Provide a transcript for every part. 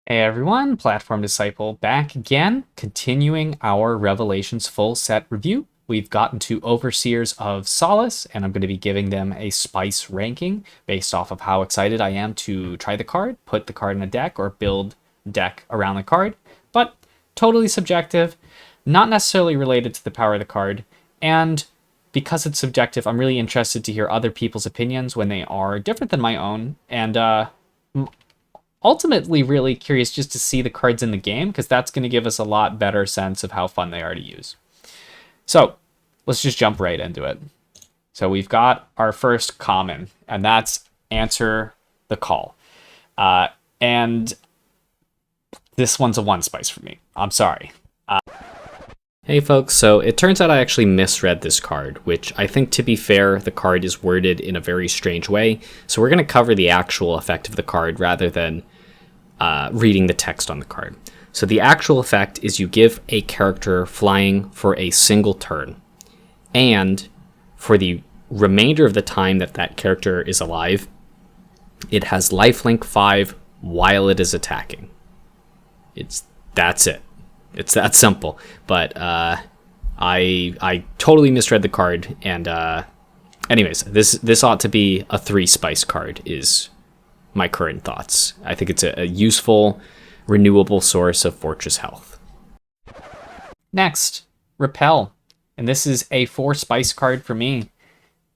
Hey everyone, Platform Disciple back again, continuing our Revelations full set review. We've gotten to Overseers of Solace, and I'm going to be giving them a spice ranking based off of how excited I am to try the card, put the card in a deck, or build deck around the card. But totally subjective, not necessarily related to the power of the card, and because it's subjective, I'm really interested to hear other people's opinions when they are different than my own, and ultimately really curious just to see the cards in the game, because that's going to give us a lot better sense of how fun they are to use. So let's just jump right into it. So we've got our first common, and that's Answer the Call. And this one's a one spice for me. I'm sorry. Hey folks, so it turns out I actually misread this card, which I think, to be fair, the card is worded in a very strange way. So we're going to cover the actual effect of the card rather than reading the text on the card. So the actual effect is you give a character flying for a single turn, and for the remainder of the time that that character is alive, it has lifelink 5 while it is attacking. That's it. It's that simple. But I totally misread the card, and anyways, this ought to be a 3 spice card is my current thoughts. I think it's a useful, renewable source of Fortress health. Next, Repel. And this is a 4 spice card for me.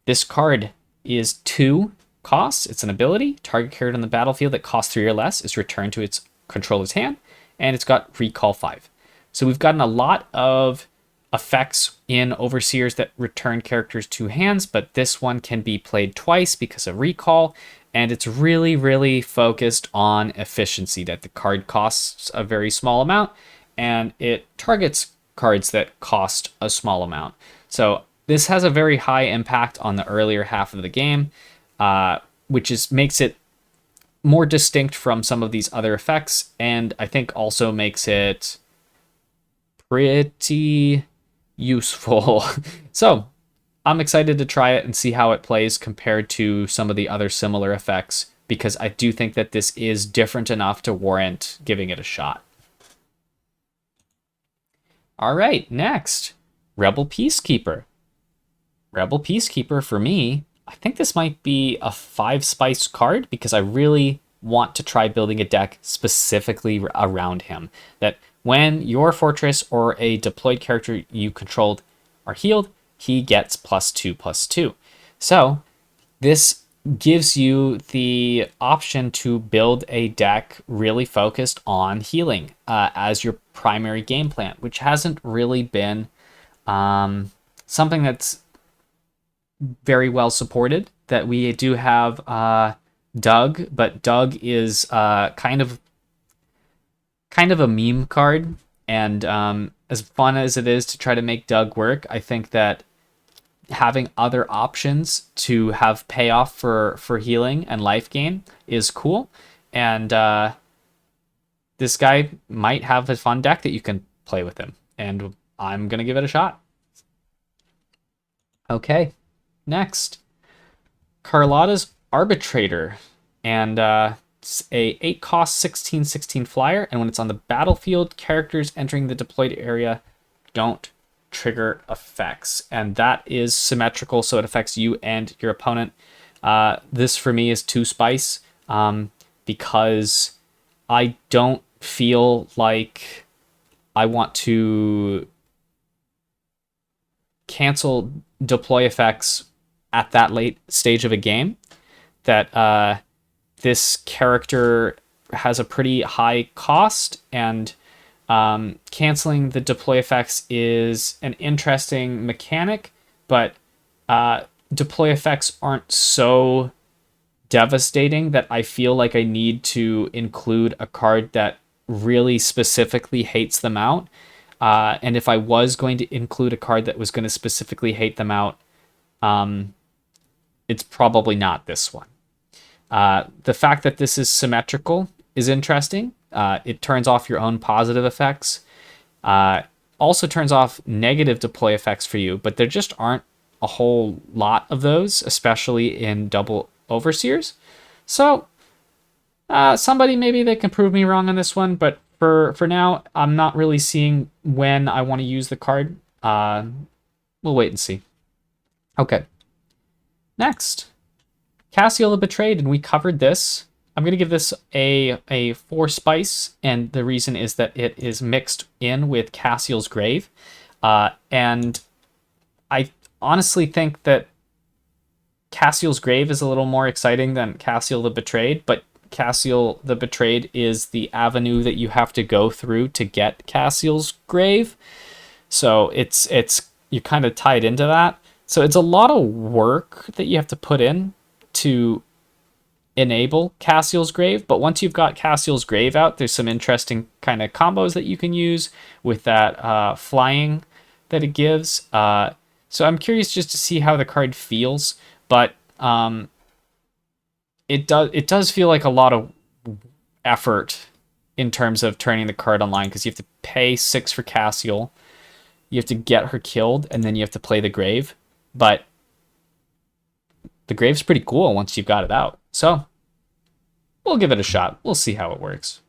This card is 2 costs. It's an ability. Target character on the battlefield that costs 3 or less is returned to its controller's hand, and it's got recall 5. So we've gotten a lot of effects in Overseers that return characters to hands, but this one can be played twice because of recall, and it's really, really focused on efficiency, that the card costs a very small amount, and it targets cards that cost a small amount. So this has a very high impact on the earlier half of the game, which makes it more distinct from some of these other effects, and I think also makes it pretty useful. So I'm excited to try it and see how it plays compared to some of the other similar effects, because I do think that this is different enough to warrant giving it a shot. All right, next, Rebel Peacekeeper. Rebel Peacekeeper, for me, I think this might be a 5 spice card, because I really want to try building a deck specifically around him. That when your fortress or a deployed character you controlled are healed, he gets +2/+2. So this gives you the option to build a deck really focused on healing as your primary game plan, which hasn't really been something that's very well supported. That we do have Doug, but Doug is kind of a meme card, and as fun as it is to try to make Doug work, I think that having other options to have payoff for healing and life gain is cool, and this guy might have a fun deck that you can play with him, and I'm gonna give it a shot. Okay, next, Carlota's Arbitrator, and it's a 8 cost 16/16 flyer, and when it's on the battlefield, characters entering the deployed area don't trigger effects, and that is symmetrical, so it affects you and your opponent. This for me is 2 spice, because I don't feel like I want to cancel deploy effects at that late stage of a game. That this character has a pretty high cost, and canceling the deploy effects is an interesting mechanic, but deploy effects aren't so devastating that I feel like I need to include a card that really specifically hates them out. And if I was going to include a card that was going to specifically hate them out, it's probably not this one. The fact that this is symmetrical is interesting. It turns off your own positive effects. Also turns off negative deploy effects for you, but there just aren't a whole lot of those, especially in double overseers. So Somebody, maybe they can prove me wrong on this one, but for now, I'm not really seeing when I want to use the card. We'll wait and see. Okay. Next, Cassial the Betrayed, and we covered this. I'm going to give this a 4 spice, and the reason is that it is mixed in with Cassial's Grave. And I honestly think that Cassial's Grave is a little more exciting than Cassial the Betrayed, but Cassial the Betrayed is the avenue that you have to go through to get Cassial's Grave. So it's you're kind of tied into that. So it's a lot of work that you have to put in to enable Cassial's Grave, but once you've got Cassial's Grave out, there's some interesting kind of combos that you can use with that flying that it gives. So I'm curious just to see how the card feels, but it does feel like a lot of effort in terms of turning the card online, because you have to pay 6 for Cassial, you have to get her killed, and then you have to play the Grave. But the Grave's pretty cool once you've got it out. So we'll give it a shot. We'll see how it works.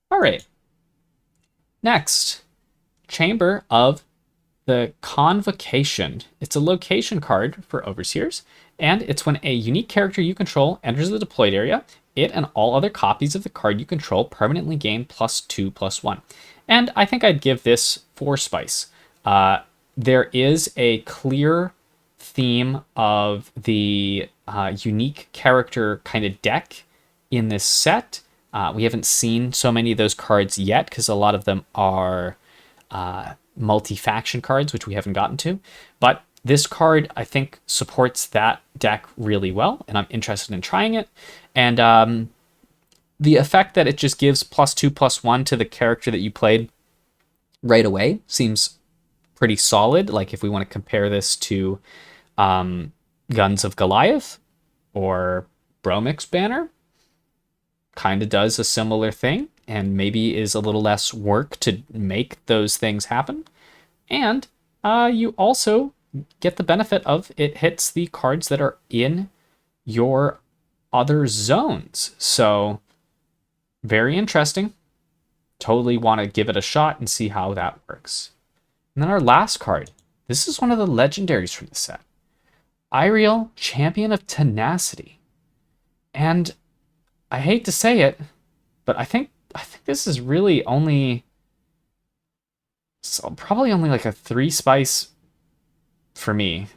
All right. Next, Chamber of the Convocation. It's a location card for Overseers, and it's when a unique character you control enters the deployed area, it and all other copies of the card you control permanently gain +2/+1. And I think I'd give this 4 spice. There is a clear theme of the unique character kind of deck in this set. We haven't seen so many of those cards yet because a lot of them are multi-faction cards, which we haven't gotten to. But this card, I think, supports that deck really well, and I'm interested in trying it. And the effect that it just gives +2/+1 to the character that you played right away seems pretty solid. Like if we want to compare this to Guns of Goliath or Bromix Banner, kind of does a similar thing and maybe is a little less work to make those things happen. And you also get the benefit of it hits the cards that are in your other zones. So very interesting. Totally want to give it a shot and see how that works. And then our last card. This is one of the legendaries from the set. Irial, Champion of Tenacity. And I hate to say it, but I think this is really only, probably only like a 3 spice for me.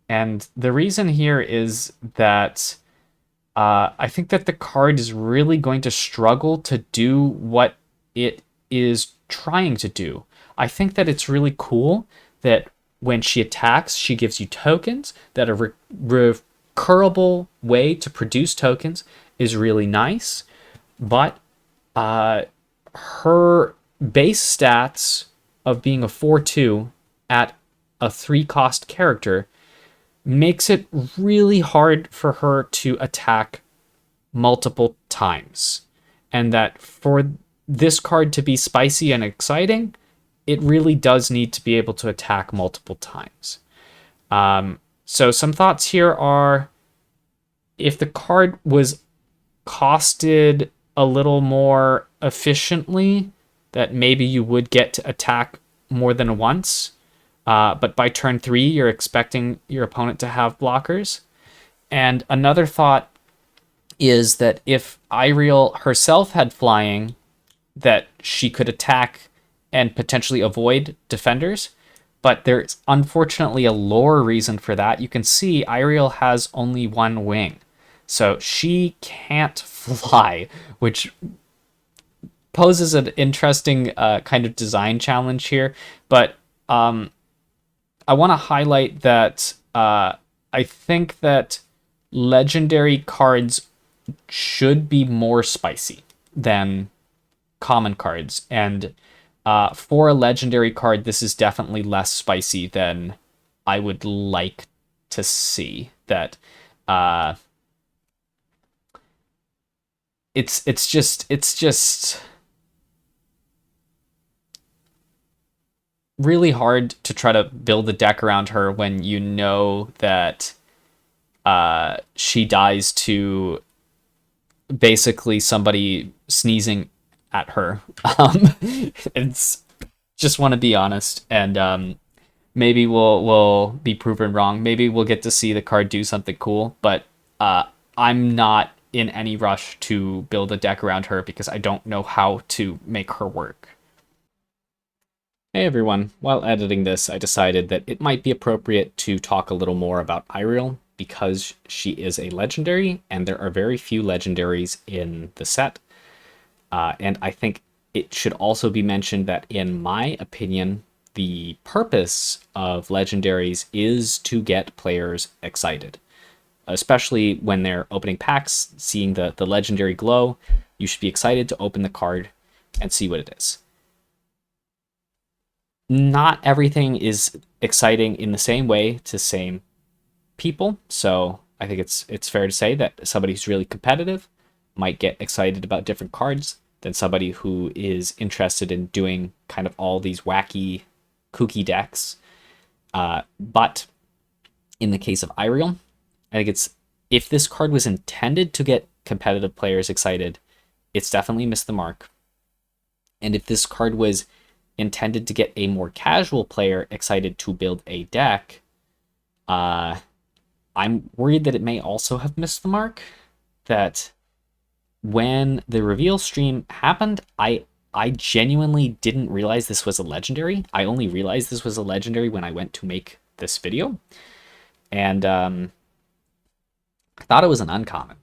And the reason here is that I think that the card is really going to struggle to do what it is trying to do. I think that it's really cool that when she attacks, she gives you tokens, that a recurable way to produce tokens is really nice. But her base stats of being a 4/2 at a 3-cost character makes it really hard for her to attack multiple times. And that for this card to be spicy and exciting, it really does need to be able to attack multiple times. So some thoughts here are, if the card was costed a little more efficiently, that maybe you would get to attack more than once. But by turn 3, you're expecting your opponent to have blockers. And another thought is that if Irial herself had flying, that she could attack and potentially avoid defenders. But there's unfortunately a lore reason for that. You can see Irial has only 1 wing. So she can't fly, which poses an interesting kind of design challenge here. But I want to highlight that I think that legendary cards should be more spicy than common cards. And for a legendary card, this is definitely less spicy than I would like to see. That it's just really hard to try to build a deck around her when you know that she dies to basically somebody sneezing at her. It's just want to be honest, and maybe we'll be proven wrong. Maybe we'll get to see the card do something cool, but I'm not in any rush to build a deck around her because I don't know how to make her work. Hey everyone, while editing this, I decided that it might be appropriate to talk a little more about Irial because she is a legendary and there are very few legendaries in the set. And I think it should also be mentioned that in my opinion, the purpose of legendaries is to get players excited, especially when they're opening packs, seeing the legendary glow. You should be excited to open the card and see what it is. Not everything is exciting in the same way to same people, so I think it's fair to say that somebody who's really competitive might get excited about different cards than somebody who is interested in doing kind of all these wacky, kooky decks. But in the case of Irial, I think if this card was intended to get competitive players excited, it's definitely missed the mark. And if this card was intended to get a more casual player excited to build a deck, I'm worried that it may also have missed the mark. That when the reveal stream happened, I genuinely didn't realize this was a legendary. I only realized this was a legendary when I went to make this video. And I thought it was an uncommon.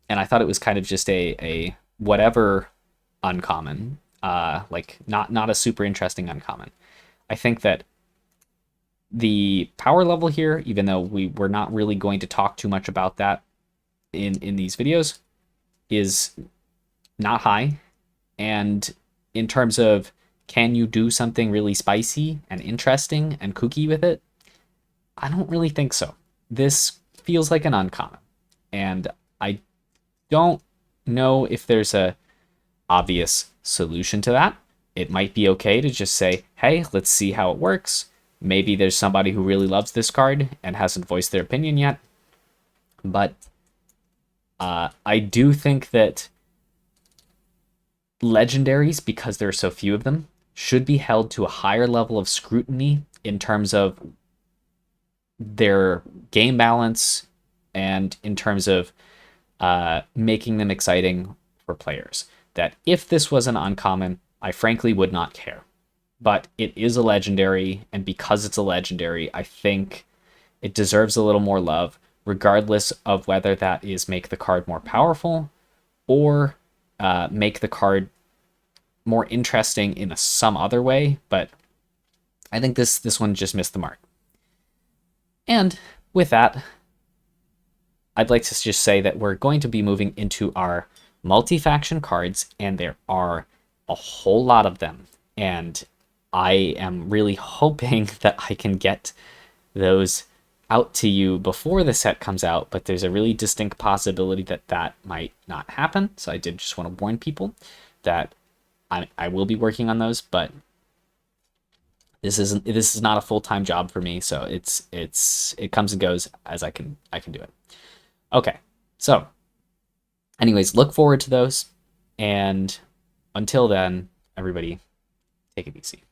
And I thought it was kind of just a whatever uncommon. Like not a super interesting uncommon. I think that the power level here, even though we're not really going to talk too much about that in these videos, is not high. And in terms of can you do something really spicy and interesting and kooky with it, I don't really think so. This feels like an uncommon. And I don't know if there's a obvious solution to that. It might be okay to just say, hey, let's see how it works. Maybe there's somebody who really loves this card and hasn't voiced their opinion yet. But I do think that legendaries, because there are so few of them, should be held to a higher level of scrutiny in terms of their game balance and in terms of making them exciting for players. That if this was an uncommon, I frankly would not care. But it is a legendary, and because it's a legendary, I think it deserves a little more love, regardless of whether that is make the card more powerful or make the card more interesting in some other way. But I think this one just missed the mark. And with that, I'd like to just say that we're going to be moving into our multi-faction cards, and there are a whole lot of them. And I am really hoping that I can get those out to you before the set comes out, but there's a really distinct possibility that that might not happen. So I did just want to warn people that I will be working on those, but this is not a full-time job for me, so it comes and goes as I can do it. Okay, so anyways, look forward to those, and until then, everybody, take it easy.